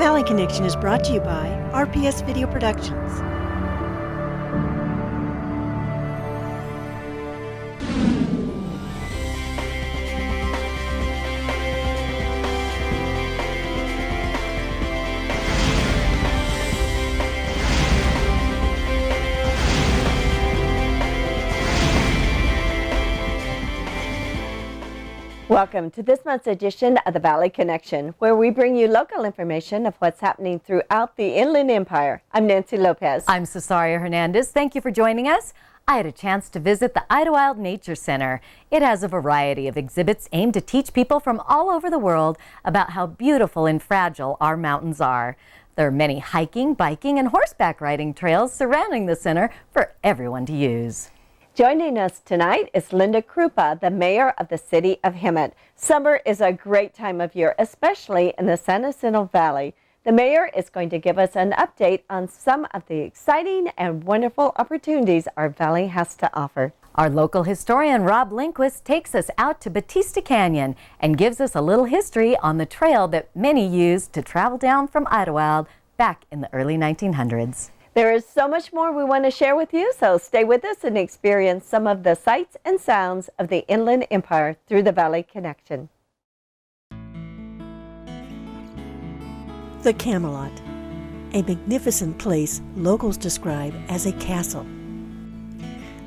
Valley Connection is brought to you by RPS Video Productions. Welcome to this month's edition of the Valley Connection, where we bring you local information of what's happening throughout the Inland Empire. I'm Nancy Lopez. I'm Cesaria Hernandez. Thank you for joining us. I had a chance to visit the Idyllwild Nature Center. It has a variety of exhibits aimed to teach people from all over the world about how beautiful and fragile our mountains are. There are many hiking, biking, and horseback riding trails surrounding the center for everyone to use. Joining us tonight is Linda Krupa, the mayor of the city of Hemet. Summer is a great time of year, especially in the San Jacinto Valley. The mayor is going to give us an update on some of the exciting and wonderful opportunities our valley has to offer. Our local historian Rob Lindquist takes us out to Batista Canyon and gives us a little history on the trail that many used to travel down from Idyllwild back in the early 1900s. There is so much more we want to share with you, so stay with us and experience some of the sights and sounds of the Inland Empire through the Valley Connection. The Camelot, a magnificent place locals describe as a castle.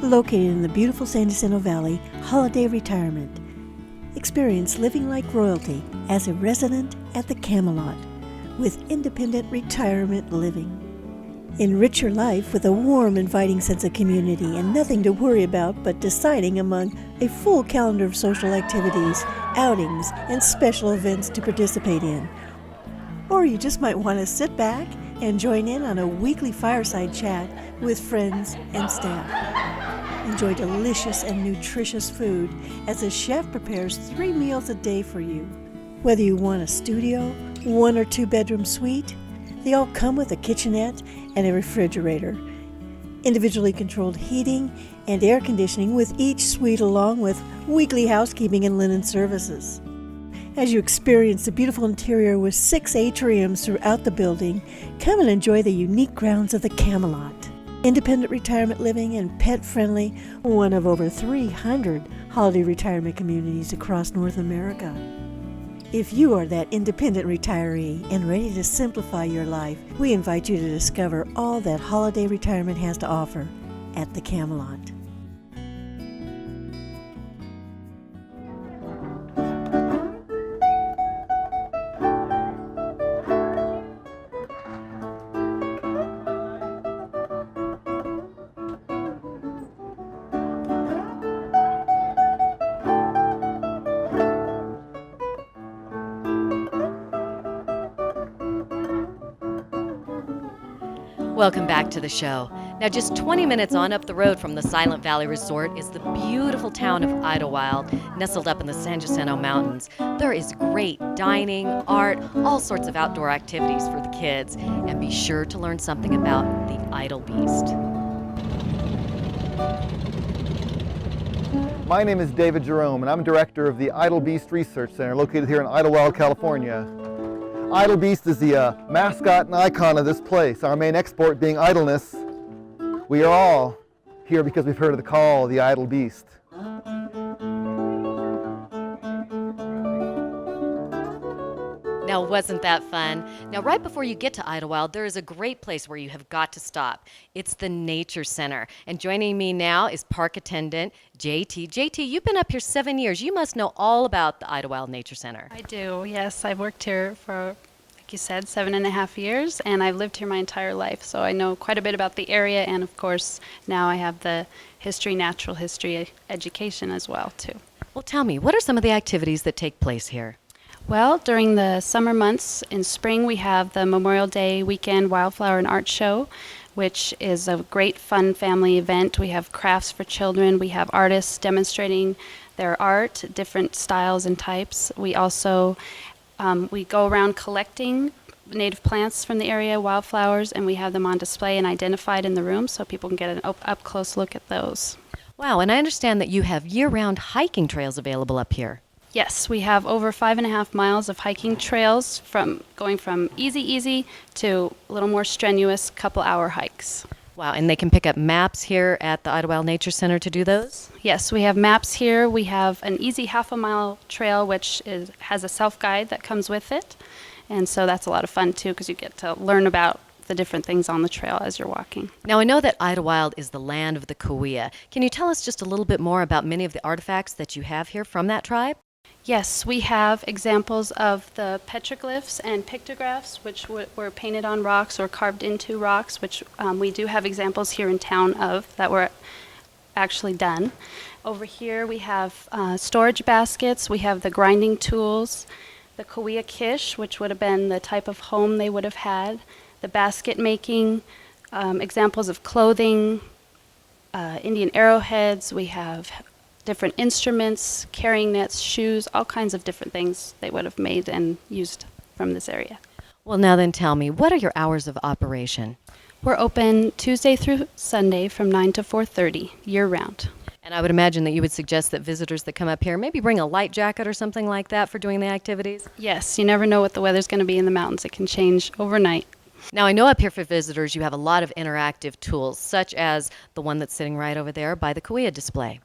Located in the beautiful San Jacinto Valley, holiday retirement. Experience living like royalty as a resident at the Camelot with independent retirement living. Enrich your life with a warm, inviting sense of community and nothing to worry about but deciding among a full calendar of social activities, outings, and special events to participate in. Or you just might want to sit back and join in on a weekly fireside chat with friends and staff. Enjoy delicious and nutritious food as a chef prepares 3 meals a day for you. Whether you want a studio, 1 or 2 bedroom suite, they all come with a kitchenette and a refrigerator, individually controlled heating and air conditioning with each suite, along with weekly housekeeping and linen services. As you experience the beautiful interior with 6 atriums throughout the building, come and enjoy the unique grounds of the Camelot. Independent retirement living and pet-friendly, one of over 300 holiday retirement communities across North America. If you are that independent retiree and ready to simplify your life, we invite you to discover all that holiday retirement has to offer at the Camelot. Welcome back to the show. Now, just 20 minutes on up the road from the Silent Valley Resort is the beautiful town of Idyllwild, nestled up in the San Jacinto Mountains. There is great dining, art, all sorts of outdoor activities for the kids, and be sure to learn something about the Idle Beast. My name is David Jerome, and I'm director of the Idle Beast Research Center located here in Idyllwild, California. Idle Beast is the mascot and icon of this place, our main export being idleness. We are all here because we've heard of the call of the Idle Beast. Now, wasn't that fun? Now, right before you get to Idyllwild, there is a great place where you have got to stop. It's the Nature Center. And joining me now is park attendant JT. JT, you've been up here 7 years. You must know all about the Idyllwild Nature Center. I do, yes. I've worked here for, like you said, 7.5 years, and I've lived here my entire life. So I know quite a bit about the area, and of course, now I have the natural history education as well, too. Well, tell me, what are some of the activities that take place here? Well, during the summer months, in spring, we have the Memorial Day weekend wildflower and art show, which is a great fun family event. We have crafts for children. We have artists demonstrating their art, different styles and types. We also we go around collecting native plants from the area, wildflowers, and we have them on display and identified in the room so people can get an up-close look at those. Wow, and I understand that you have year-round hiking trails available up here. Yes, we have over 5.5 miles of hiking trails going from easy to a little more strenuous couple-hour hikes. Wow, and they can pick up maps here at the Idyllwild Nature Center to do those? Yes, we have maps here. We have an easy half-a-mile trail, which has a self-guide that comes with it. And so that's a lot of fun, too, because you get to learn about the different things on the trail as you're walking. Now, I know that Idyllwild is the land of the Cahuilla. Can you tell us just a little bit more about many of the artifacts that you have here from that tribe? Yes, we have examples of the petroglyphs and pictographs, which were painted on rocks or carved into rocks, which we do have examples here in town of that were actually done. Over here we have storage baskets, we have the grinding tools, the Cahuilla quiche, which would have been the type of home they would have had, the basket making, examples of clothing, Indian arrowheads, we have different instruments, carrying nets, shoes, all kinds of different things they would have made and used from this area. Well, now then tell me, what are your hours of operation? We're open Tuesday through Sunday from 9 to 4:30, year-round. And I would imagine that you would suggest that visitors that come up here maybe bring a light jacket or something like that for doing the activities? Yes, you never know what the weather's going to be in the mountains. It can change overnight. Now, I know up here for visitors you have a lot of interactive tools, such as the one that's sitting right over there by the Cahuilla display.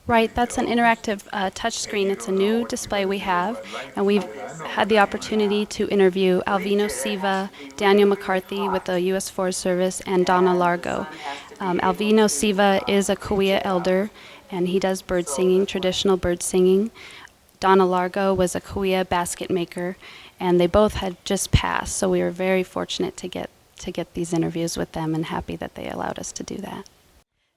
Right, that's an interactive touch screen. It's a new display we have, and we've had the opportunity to interview Alvino Siva, Daniel McCarthy with the U.S. Forest Service, and Donna Largo. Alvino Siva is a Cahuilla elder, and he does bird singing, traditional bird singing. Donna Largo was a Cahuilla basket maker, and they both had just passed, so we were very fortunate to get these interviews with them and happy that they allowed us to do that.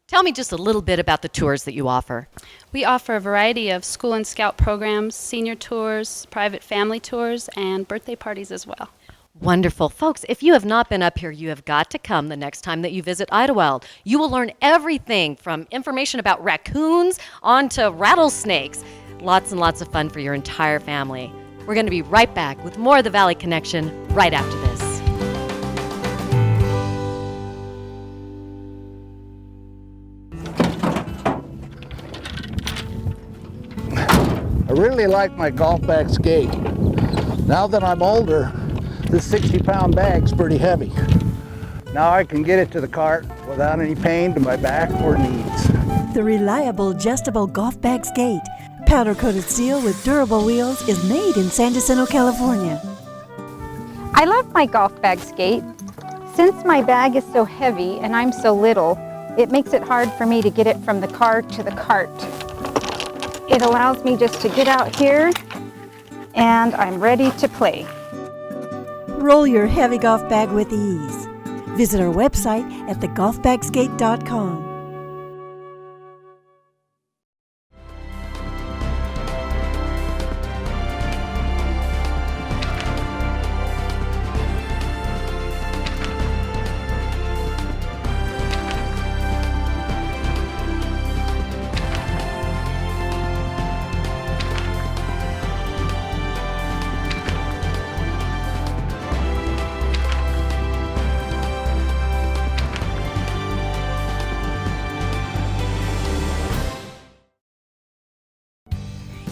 Tell me just a little bit about the tours that you offer. We offer a variety of school and scout programs, senior tours, private family tours, and birthday parties as well. Wonderful. Folks, if you have not been up here, you have got to come the next time that you visit Idyllwild. You will learn everything from information about raccoons on to rattlesnakes. Lots and lots of fun for your entire family. We're going to be right back with more of the Valley Connection right after this. I really like my golf bag skate. Now that I'm older, this 60-pound bag's pretty heavy. Now I can get it to the cart without any pain to my back or knees. The reliable adjustable golf bag skate, powder-coated steel with durable wheels, is made in San Jacinto, California. I love my golf bag skate. Since my bag is so heavy and I'm so little, it makes it hard for me to get it from the car to the cart. It allows me just to get out here and I'm ready to play. Roll your heavy golf bag with ease. Visit our website at thegolfbagskate.com.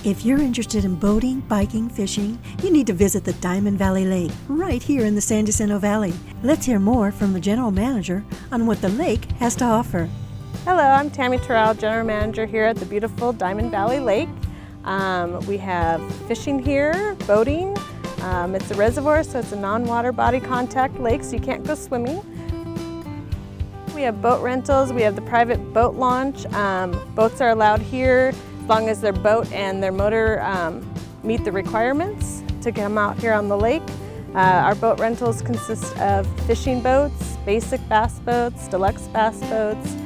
If you're interested in boating, biking, fishing, you need to visit the Diamond Valley Lake, right here in the San Jacinto Valley. Let's hear more from the general manager on what the lake has to offer. Hello, I'm Tammy Terrell, General Manager here at the beautiful Diamond Valley Lake. We have fishing here, boating. It's a reservoir, so it's a non-water body contact lake, so you can't go swimming. We have boat rentals, we have the private boat launch. Boats are allowed here as long as their boat and their motor meet the requirements to come out here on the lake. Our boat rentals consist of fishing boats, basic bass boats, deluxe bass boats,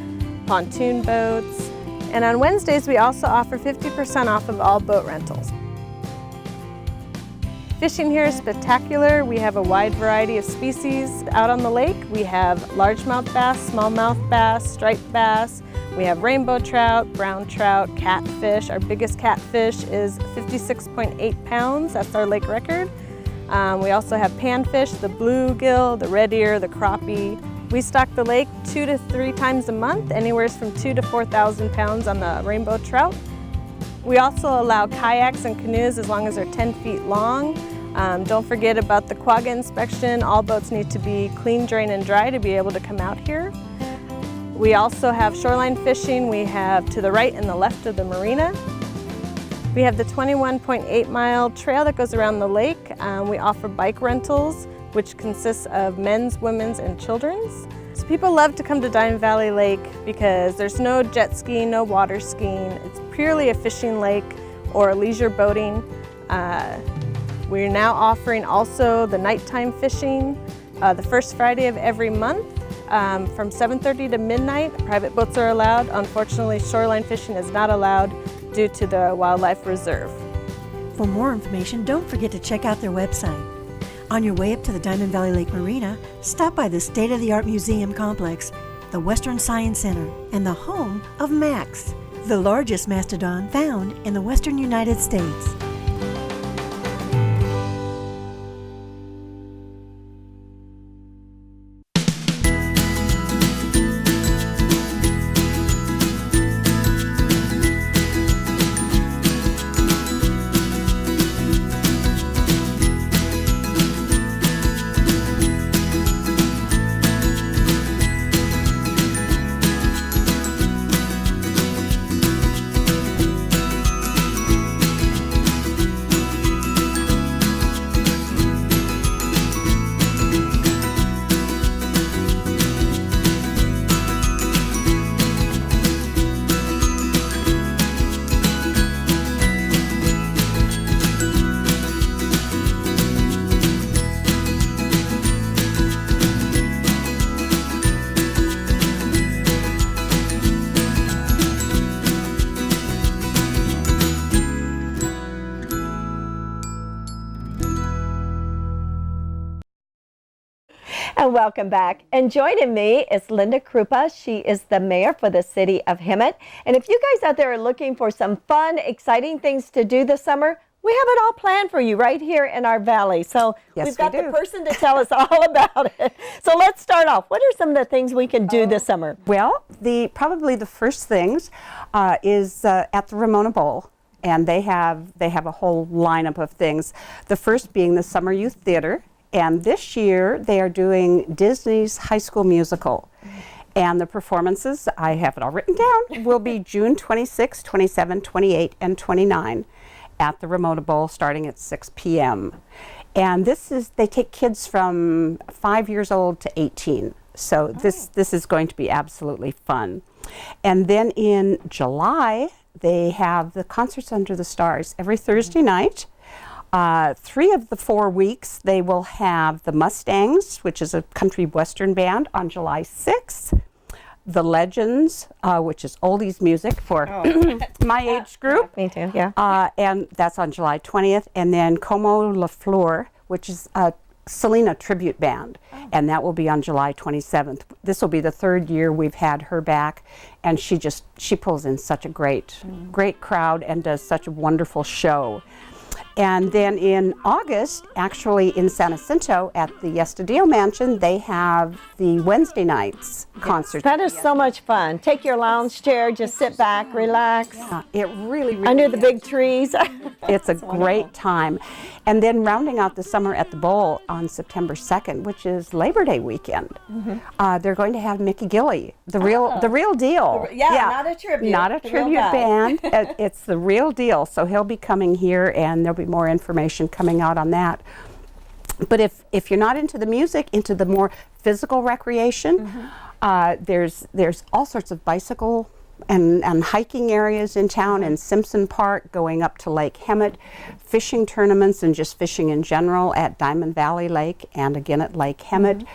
pontoon boats, and on Wednesdays we also offer 50% off of all boat rentals. Fishing here is spectacular. We have a wide variety of species out on the lake. We have largemouth bass, smallmouth bass, striped bass. We have rainbow trout, brown trout, catfish. Our biggest catfish is 56.8 pounds. That's our lake record. We also have panfish, the bluegill, the red ear, the crappie. We stock the lake 2 to 3 times a month, anywhere from 2,000 to 4,000 pounds on the rainbow trout. We also allow kayaks and canoes as long as they're 10 feet long. Don't forget about the quagga inspection. All boats need to be clean, drain, and dry to be able to come out here. We also have shoreline fishing. We have to the right and the left of the marina. We have the 21.8-mile trail that goes around the lake. We offer bike rentals, which consists of men's, women's, and children's. So people love to come to Diamond Valley Lake because there's no jet skiing, no water skiing. It's purely a fishing lake or leisure boating. We're now offering also the nighttime fishing the first Friday of every month from 7:30 to midnight. Private boats are allowed. Unfortunately, shoreline fishing is not allowed due to the wildlife reserve. For more information, don't forget to check out their website. On your way up to the Diamond Valley Lake Marina, stop by the state-of-the-art museum complex, the Western Science Center, and the home of Max, the largest mastodon found in the western United States. And welcome back. And joining me is Linda Krupa. She is the mayor for the city of Hemet. And if you guys out there are looking for some fun, exciting things to do this summer, we have it all planned for you right here in our valley. So we've got the person to tell us all about it. So let's start off. What are some of the things we can do this summer? Well, probably the first things is at the Ramona Bowl. And they have a whole lineup of things. The first being the Summer Youth Theater. And this year they are doing Disney's High School Musical. And the performances, I have it all written down, will be June 26, 27, 28, and 29 at the Ramona Bowl starting at 6 p.m. And they take kids from 5 years old to 18. So this is going to be absolutely fun. And then in July, they have the Concerts Under the Stars every Thursday night. 3 of the 4 weeks, they will have the Mustangs, which is a country western band, on July 6th. The Legends, which is oldies music for my age group. Me too, yeah. And that's on July 20th. And then Como La Flor, which is a Selena tribute band, and that will be on July 27th. This will be the 3rd year we've had her back, and she pulls in such a great crowd and does such a wonderful show. And then in August, actually in San Jacinto at the Estadio Mansion, they have the Wednesday nights concert. That is so much fun. Take your lounge chair, just sit back, relax. It really under the big trees. It's a great time. And then rounding out the summer at the Bowl on September 2nd, which is Labor Day weekend, they're going to have Mickey Gilley, the real deal. Not a tribute. Not a tribute band. It's the real deal. So he'll be coming here, and there'll be more information coming out on that. But if you're not into the music, into the more physical recreation, there's all sorts of bicycle and hiking areas in town, and Simpson Park going up to Lake Hemet, fishing tournaments and just fishing in general at Diamond Valley Lake and again at Lake Hemet.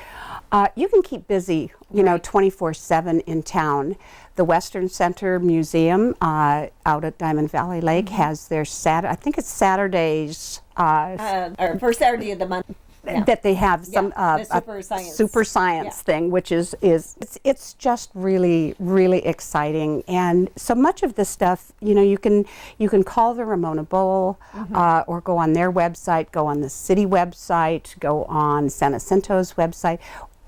You can keep busy, 24/7 in town. The Western Center Museum out at Diamond Valley Lake has their I think it's Saturdays. Or first Saturday of the month. Yeah. That they have some the super science thing, which is it's just really, really exciting. And so much of this stuff, you can call the Ramona Bowl or go on their website, go on the city website, go on San Jacinto's website.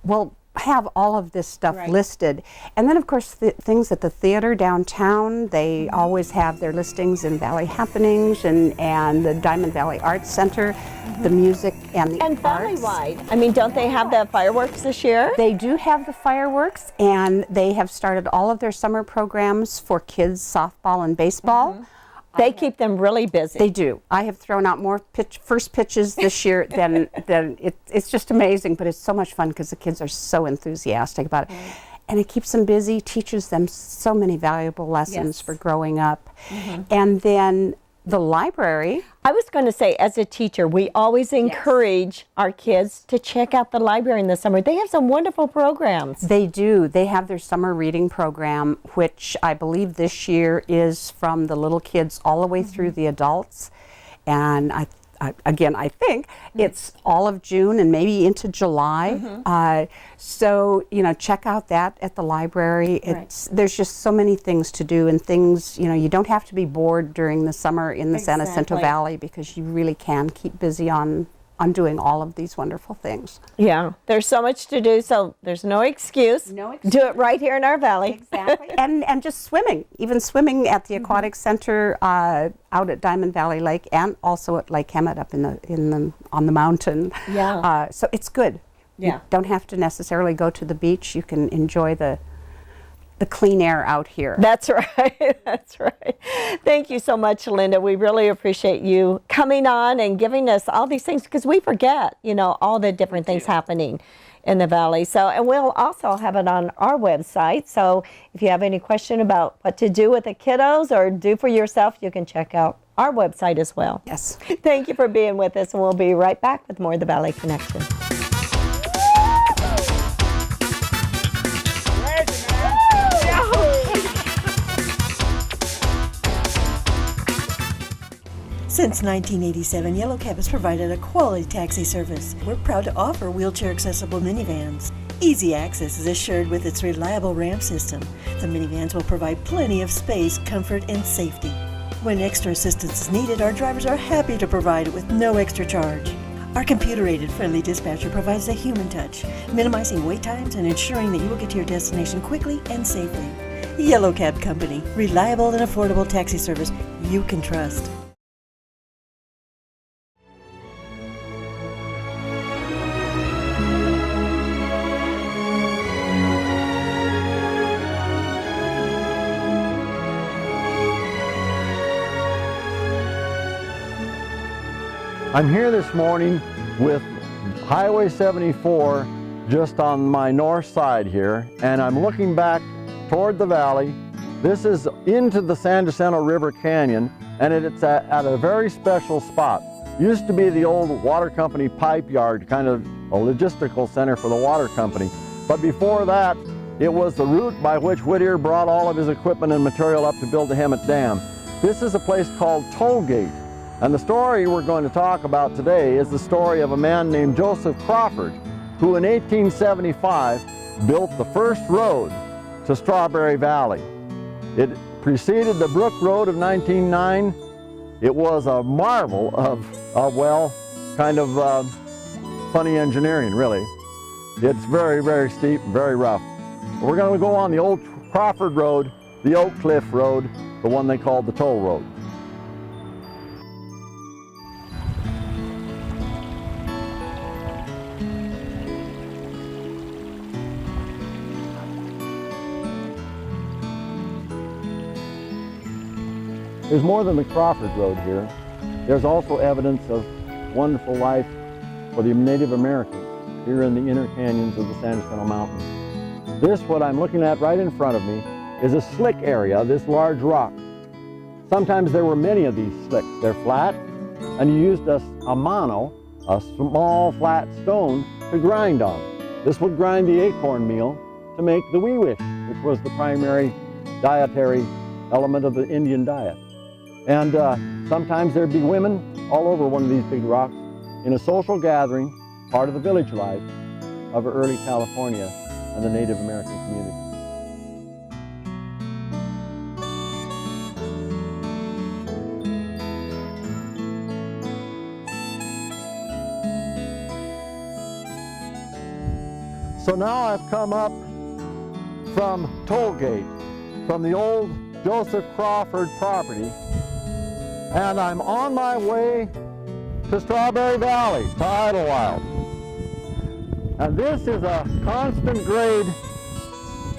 Well, have all of this stuff listed. And then of course things at the theater downtown, they always have their listings in Valley Happenings and the Diamond Valley Arts Center, the music and the arts. Valley-wide, I mean, don't they have the fireworks this year? They do have the fireworks, and they have started all of their summer programs for kids, softball and baseball. They keep them really busy. They do. I have thrown out more first pitches this year than it's just amazing, but it's so much fun because the kids are so enthusiastic about it. And it keeps them busy, teaches them so many valuable lessons for growing up. And then the library. I was going to say, as a teacher, we always encourage our kids to check out the library in the summer. They have some wonderful programs. They do. They have their summer reading program, which I believe this year is from the little kids all the way through the adults. And I think it's all of June and maybe into July. So, you know, check out that at the library. There's just so many things to do, and things, you know, you don't have to be bored during the summer in the San Jacinto Valley, because you really can keep busy on doing all of these wonderful things. Yeah, there's so much to do, so there's no excuse. Do it right here in our valley. Exactly. and just swimming, even swimming at the aquatic center out at Diamond Valley Lake, and also at Lake Hemet up on the mountain. Yeah. So it's good. You don't have to necessarily go to the beach. You can enjoy the clean air out here. That's right. That's right. Thank you so much, Linda. We really appreciate you coming on and giving us all these things, because we forget, you know, all the different things happening in the valley. So, and we'll also have it on our website. So if you have any question about what to do with the kiddos or do for yourself, you can check out our website as well. Yes. Thank you for being with us, and we'll be right back with more of the Valley Connection. Since 1987, Yellow Cab has provided a quality taxi service. We're proud to offer wheelchair-accessible minivans. Easy access is assured with its reliable ramp system. The minivans will provide plenty of space, comfort, and safety. When extra assistance is needed, our drivers are happy to provide it with no extra charge. Our computer-aided friendly dispatcher provides the human touch, minimizing wait times and ensuring that you will get to your destination quickly and safely. Yellow Cab Company, reliable and affordable taxi service you can trust. I'm here this morning with Highway 74 just on my north side here, and I'm looking back toward the valley. This is into the San Jacinto River Canyon, and it's at a very special spot. Used to be the old water company pipe yard, kind of a logistical center for the water company. But before that, it was the route by which Whittier brought all of his equipment and material up to build the Hemet Dam. This is a place called Tollgate. And the story we're going to talk about today is the story of a man named Joseph Crawford, who in 1875 built the first road to Strawberry Valley. It preceded the Brook Road of 1909. It was a marvel of well, kind of funny engineering, really. It's very, very steep, very rough. We're going to go on the old Crawford Road, the Oak Cliff Road, the one they called the Toll Road. There's more than the Crawford Road here. There's also evidence of wonderful life for the Native Americans here in the inner canyons of the San Jacinto Mountains. This, what I'm looking at right in front of me, is a slick area, this large rock. Sometimes there were many of these slicks. They're flat, and you used a mano, a small flat stone, to grind on. This would grind the acorn meal to make the wee wish, which was the primary dietary element of the Indian diet. And sometimes there'd be women all over one of these big rocks in a social gathering, part of the village life of early California and the Native American community. So now I've come up from Tollgate, from the old Joseph Crawford property, and I'm on my way to Strawberry Valley, to Idyllwild. And this is a constant grade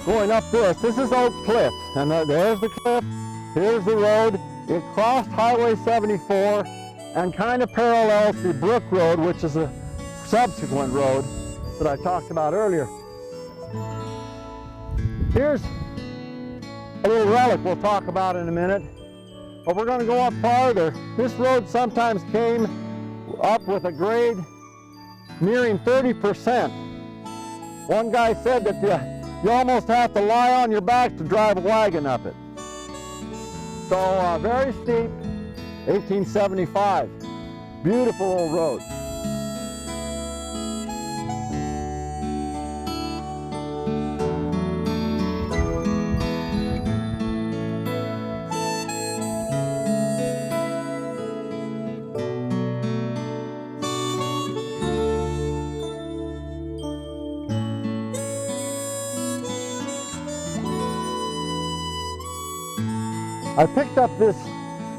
going up this. This is Oak Cliff, and there's the cliff, here's the road. It crossed Highway 74 and kind of parallels the Brook Road, which is a subsequent road that I talked about earlier. Here's a little relic we'll talk about in a minute, but we're going to go up farther. This road sometimes came up with a grade nearing 30%. One guy said that you almost have to lie on your back to drive a wagon up it. So very steep, 1875. Beautiful old road. I picked up this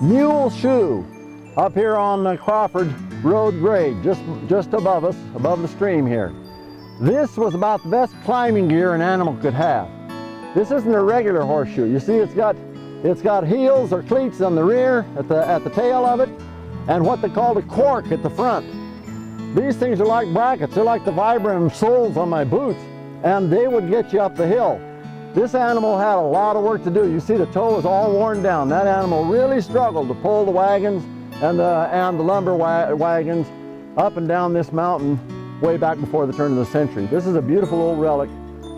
mule shoe up here on the Crawford Road grade, just above us, above the stream here. This was about the best climbing gear an animal could have. This isn't a regular horseshoe. You see, it's got heels or cleats on the rear at the tail of it, and what they call the cork at the front. These things are like brackets. They're like the Vibram soles on my boots, and they would get you up the hill. This animal had a lot of work to do. You see the toe was all worn down. That animal really struggled to pull the wagons and the lumber wagons up and down this mountain way back before the turn of the century. This is a beautiful old relic,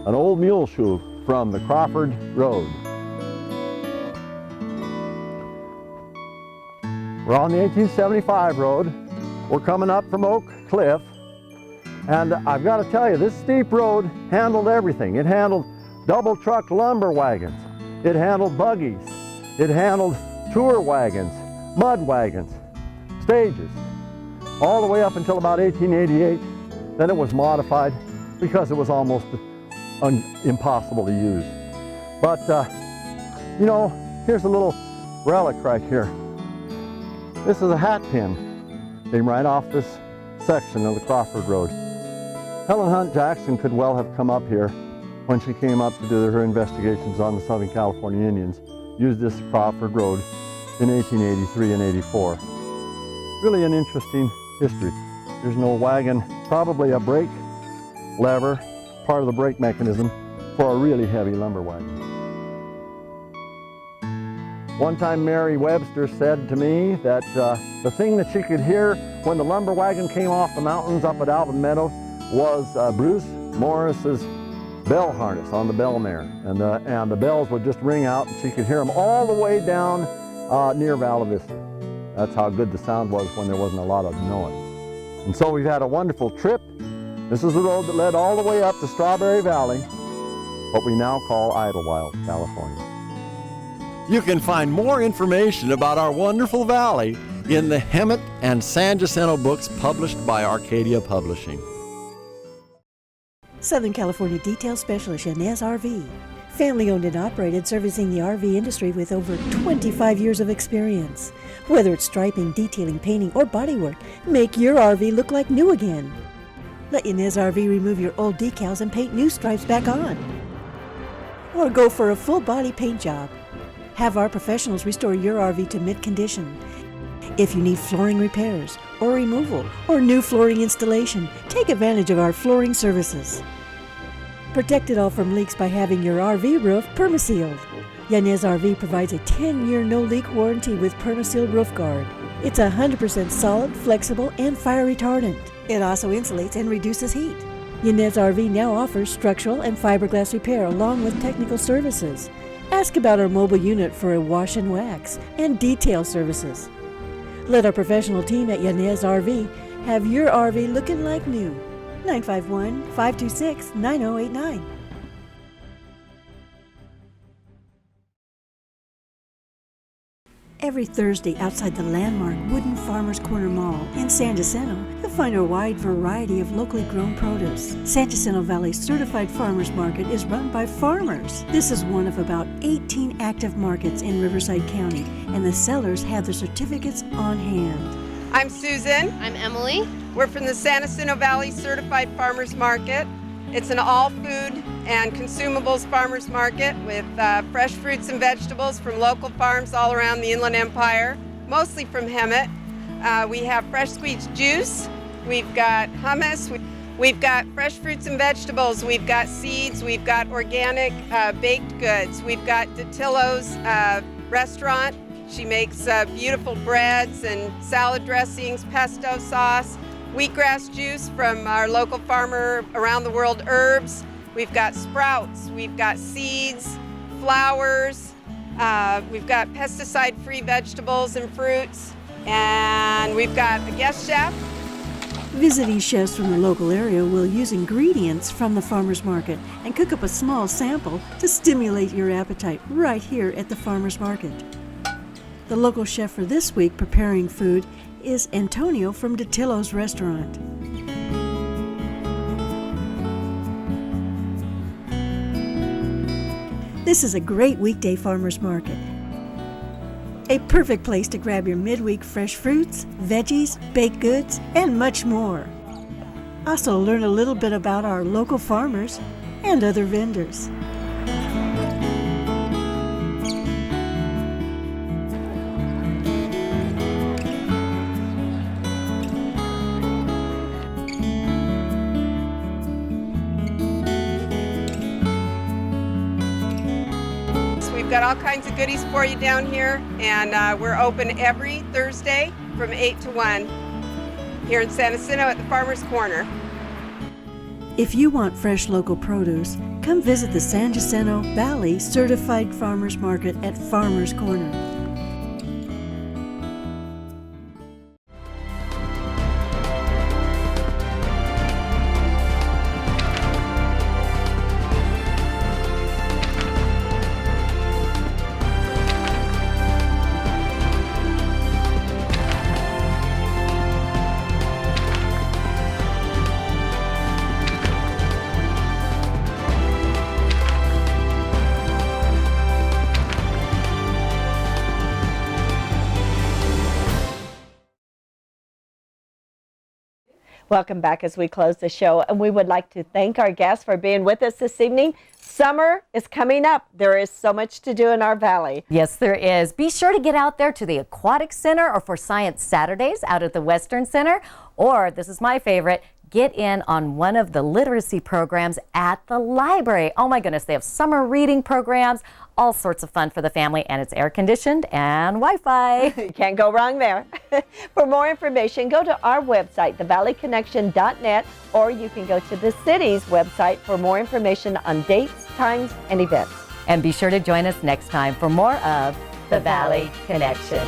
an old mule shoe from the Crawford Road. We're on the 1875 road. We're coming up from Oak Cliff, and I've got to tell you, this steep road handled everything. It handled double truck lumber wagons. It handled buggies. It handled tour wagons, mud wagons, stages, all the way up until about 1888. Then it was modified because it was almost impossible to use. But, you know, here's a little relic right here. This is a hat pin. Came right off this section of the Crawford Road. Helen Hunt Jackson could well have come up here when she came up to do her investigations on the Southern California Indians. Used this Crawford Road in 1883 and 84. Really an interesting history. There's no wagon, probably a brake lever, part of the brake mechanism for a really heavy lumber wagon. One time Mary Webster said to me that the thing that she could hear when the lumber wagon came off the mountains up at Alvin Meadow was Bruce Morris's bell harness on the bell mare, and the bells would just ring out, and she could hear them all the way down near Vala Vista. That's how good the sound was when there wasn't a lot of noise. And so we've had a wonderful trip. This is the road that led all the way up to Strawberry Valley, what we now call Idyllwild, California. You can find more information about our wonderful valley in the Hemet and San Jacinto books published by Arcadia Publishing. Southern California Detail Specialist Yanez RV. Family owned and operated, servicing the RV industry with over 25 years of experience. Whether it's striping, detailing, painting, or bodywork, make your RV look like new again. Let Yanez RV remove your old decals and paint new stripes back on. Or go for a full body paint job. Have our professionals restore your RV to mint condition. If you need flooring repairs or removal or new flooring installation, take advantage of our flooring services. Protect it all from leaks by having your RV roof permasealed. Yanez RV provides a 10-year no-leak warranty with PermaSeal Roof Guard. It's 100% solid, flexible, and fire retardant. It also insulates and reduces heat. Yanez RV now offers structural and fiberglass repair along with technical services. Ask about our mobile unit for a wash and wax and detail services. Let our professional team at Yanez RV have your RV looking like new. 951-526-9089. Every Thursday outside the landmark Wooden Farmers Corner Mall in San Jacinto, you'll find a wide variety of locally grown produce. San Jacinto Valley Certified Farmers Market is run by farmers. This is one of about 18 active markets in Riverside County, and the sellers have their certificates on hand. I'm Susan. I'm Emily. We're from the San Jacinto Valley Certified Farmers Market. It's an all-food and consumables farmers market with fresh fruits and vegetables from local farms all around the Inland Empire, mostly from Hemet. We have fresh squeezed juice, we've got hummus, we've got fresh fruits and vegetables, we've got seeds, we've got organic baked goods, we've got Datillo's restaurant. She makes beautiful breads and salad dressings, pesto sauce, wheatgrass juice from our local farmer Around the World Herbs. We've got sprouts, we've got seeds, flowers, we've got pesticide-free vegetables and fruits, and we've got a guest chef. Visiting chefs from the local area will use ingredients from the farmers market and cook up a small sample to stimulate your appetite right here at the farmers market. The local chef for this week preparing food is Antonio from Datillo's restaurant. This is a great weekday farmers market. A perfect place to grab your midweek fresh fruits, veggies, baked goods, and much more. Also learn a little bit about our local farmers and other vendors. We've got all kinds of goodies for you down here, and we're open every Thursday from 8 to 1 here in San Jacinto at the Farmers Corner. If you want fresh local produce, come visit the San Jacinto Valley Certified Farmers Market at Farmers Corner. Welcome back as we close the show, and we would like to thank our guests for being with us this evening. Summer is coming up. There is so much to do in our valley. Yes, there is. Be sure to get out there to the Aquatic Center or for Science Saturdays out at the Western Center, or this is my favorite, get in on one of the literacy programs at the library. Oh my goodness, they have summer reading programs, all sorts of fun for the family, and it's air conditioned and Wi-Fi. You can't go wrong there. For more information, go to our website, thevalleyconnection.net, or you can go to the city's website for more information on dates, times, and events. And be sure to join us next time for more of The Valley Connection.